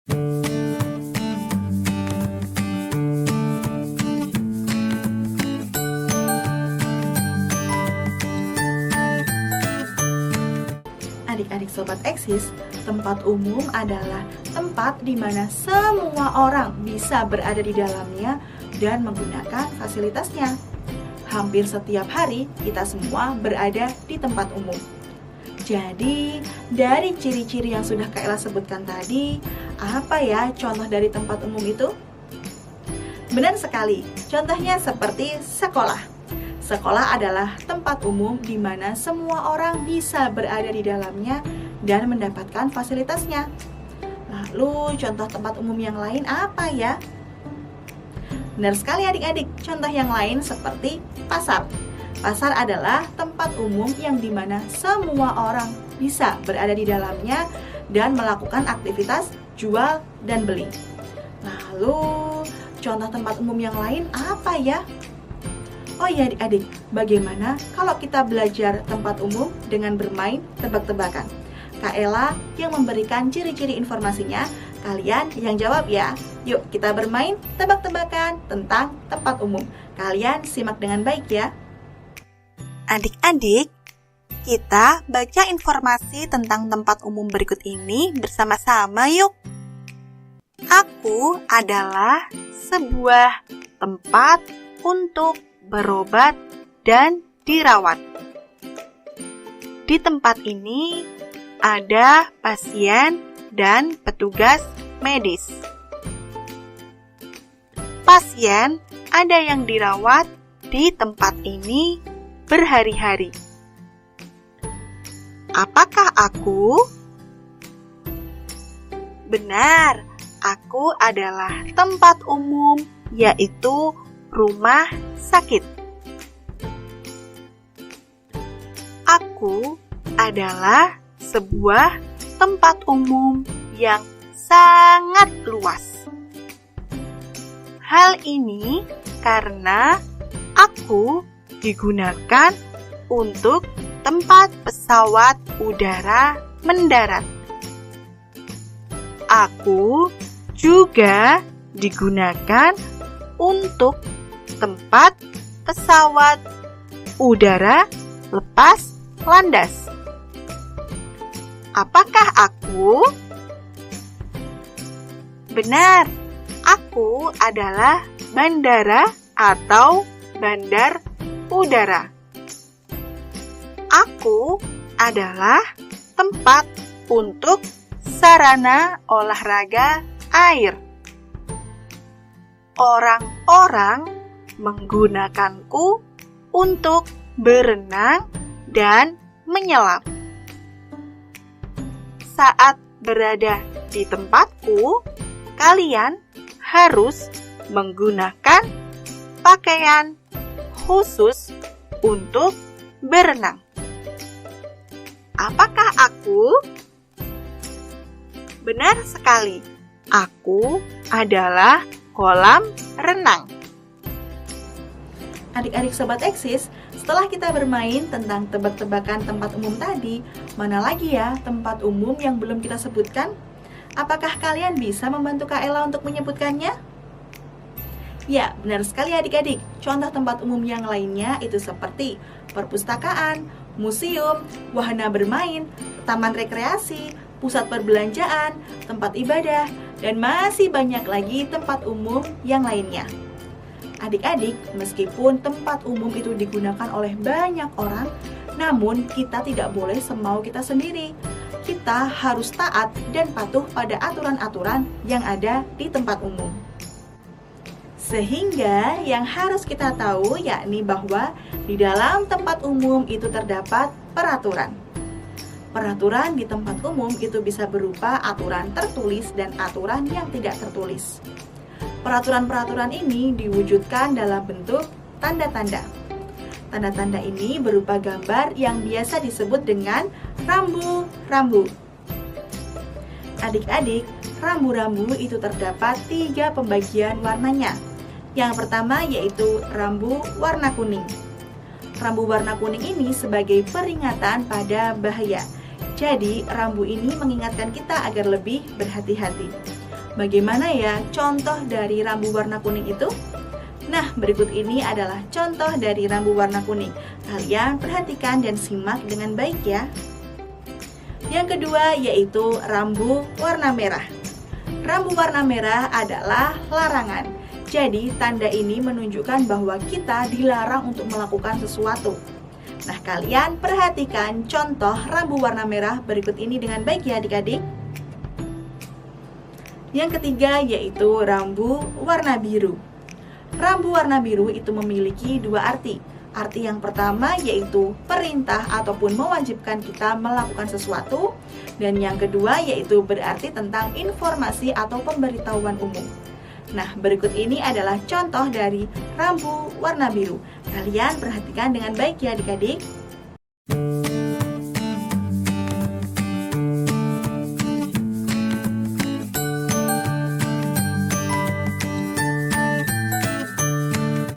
Adik-adik Sobat Eksis, tempat umum adalah tempat di mana semua orang bisa berada di dalamnya dan menggunakan fasilitasnya. Hampir setiap hari kita semua berada di tempat umum. Jadi, dari ciri-ciri yang sudah Kak Ella sebutkan tadi, apa ya contoh dari tempat umum itu? Benar sekali, contohnya seperti sekolah. Sekolah adalah tempat umum di mana semua orang bisa berada di dalamnya dan mendapatkan fasilitasnya. Lalu, contoh tempat umum yang lain apa ya? Benar sekali adik-adik, contoh yang lain seperti pasar. Pasar adalah tempat umum yang di mana semua orang bisa berada di dalamnya dan melakukan aktivitas jual dan beli. Lalu, contoh tempat umum yang lain apa ya? Oh iya adik-adik, bagaimana kalau kita belajar tempat umum dengan bermain tebak-tebakan? Kak Ella yang memberikan ciri-ciri informasinya, kalian yang jawab ya. Yuk kita bermain tebak-tebakan tentang tempat umum. Kalian simak dengan baik ya. Adik-adik, kita baca informasi tentang tempat umum berikut ini bersama-sama yuk. Aku adalah sebuah tempat untuk berobat dan dirawat. Di tempat ini ada pasien dan petugas medis. Pasien ada yang dirawat di tempat ini berhari-hari. Apakah aku? Benar, aku adalah tempat umum, yaitu rumah sakit. Aku adalah sebuah tempat umum yang sangat luas. Hal ini karena aku digunakan untuk tempat pesawat udara mendarat. Aku juga digunakan untuk tempat pesawat udara lepas landas. Apakah aku? Benar, aku adalah bandara atau bandar udara. Aku adalah tempat untuk sarana olahraga air. Orang-orang menggunakanku untuk berenang dan menyelam. Saat berada di tempatku, kalian harus menggunakan pakaian khusus untuk berenang. Apakah aku? Benar sekali, aku adalah kolam renang. Adik-adik Sobat Eksis, setelah kita bermain tentang tebak-tebakan tempat umum tadi, mana lagi ya tempat umum yang belum kita sebutkan? Apakah kalian bisa membantu Kak Ella untuk menyebutkannya? Ya, benar sekali adik-adik. Contoh tempat umum yang lainnya itu seperti perpustakaan, museum, wahana bermain, taman rekreasi, pusat perbelanjaan, tempat ibadah, dan masih banyak lagi tempat umum yang lainnya. Adik-adik, meskipun tempat umum itu digunakan oleh banyak orang, namun kita tidak boleh semau kita sendiri. Kita harus taat dan patuh pada aturan-aturan yang ada di tempat umum. Sehingga yang harus kita tahu yakni bahwa di dalam tempat umum itu terdapat peraturan. Peraturan di tempat umum itu bisa berupa aturan tertulis dan aturan yang tidak tertulis. Peraturan-peraturan ini diwujudkan dalam bentuk tanda-tanda. Tanda-tanda ini berupa gambar yang biasa disebut dengan rambu-rambu. Adik-adik, rambu-rambu itu terdapat 3 pembagian warnanya. Yang pertama yaitu rambu warna kuning. Rambu warna kuning ini sebagai peringatan pada bahaya. Jadi, rambu ini mengingatkan kita agar lebih berhati-hati. Bagaimana ya contoh dari rambu warna kuning itu? Nah, berikut ini adalah contoh dari rambu warna kuning. Kalian perhatikan dan simak dengan baik ya. Yang kedua yaitu rambu warna merah. Rambu warna merah adalah larangan. Jadi, tanda ini menunjukkan bahwa kita dilarang untuk melakukan sesuatu. Nah, kalian perhatikan contoh rambu warna merah berikut ini dengan baik ya adik-adik. Yang ketiga yaitu rambu warna biru. Rambu warna biru itu memiliki dua arti. Arti yang pertama yaitu perintah ataupun mewajibkan kita melakukan sesuatu. Dan yang kedua yaitu berarti tentang informasi atau pemberitahuan umum. Nah, berikut ini adalah contoh dari rambu warna biru. Kalian perhatikan dengan baik ya adik-adik.